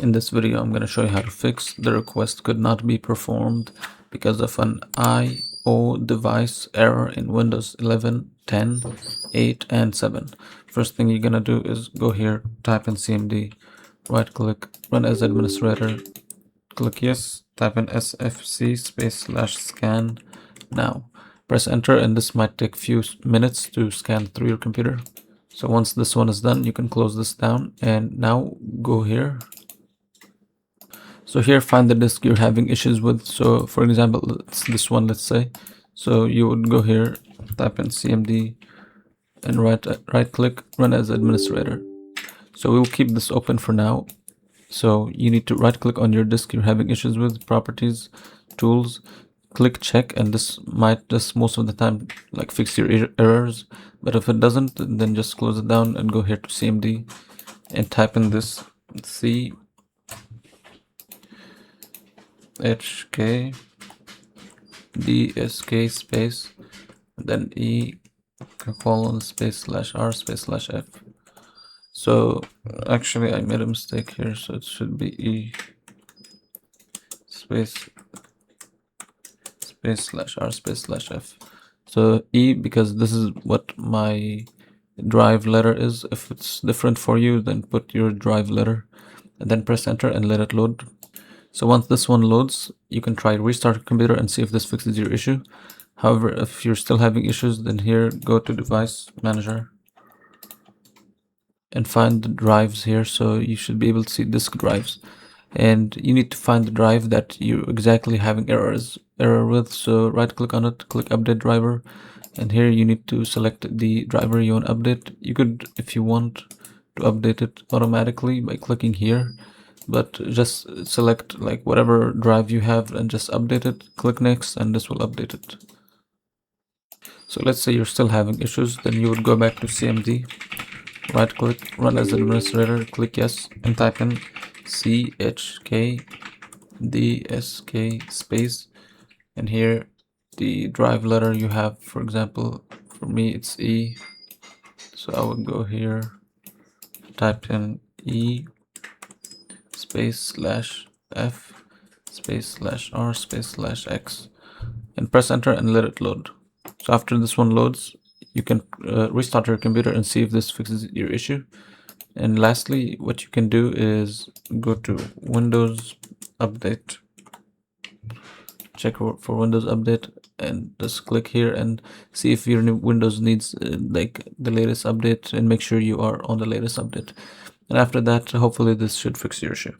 In this video, I'm going to show you how to fix the request could not be performed because of an I/O device error in Windows 11, 10, 8, and 7. First thing you're going to do is go here, type in CMD, right click, run as administrator, click yes, type in sfc /scan now. Press enter and this might take few minutes to scan through your computer. So once this one is done, you can close this down and now go here. So here, find the disk you're having issues with. So for example, it's this one, let's say. So you would go here, type in CMD and right click, run as administrator. So we'll keep this open for now. So you need to right click on your disk you're having issues with, properties, tools, click check, and this might just most of the time like fix your errors. But if it doesn't, then just close it down and go here to CMD and type in this HK DSK space, then E colon space /R space /F. So actually I made a mistake here, so it should be E space /R space /F. So E because this is what my drive letter is. If it's different for you, then put your drive letter and then press enter and let it load. So once this one loads, you can try restart your computer and see if this fixes your issue. However, if you're still having issues, then here, go to device manager and find the drives here. So you should be able to see disk drives, and you need to find the drive that you're exactly having error with. So right click on it, click update driver, and here you need to select the driver you want to update. You could, if you want, to update it automatically by clicking here, but just select like whatever drive you have and just update it. Click next and this will update it. So let's say you're still having issues, then you would go back to CMD, right click, run as administrator, click yes, and type in CHK DSK space, and here the drive letter you have. For example, for me it's E, so I would go here, type in E space /F space /R space /X and press enter and let it load. So after this one loads, you can restart your computer and see if this fixes your issue. And lastly, what you can do is go to Windows Update, check for Windows Update, and just click here and see if your new Windows needs like the latest update, and make sure you are on the latest update. And after that, hopefully this should fix your issue.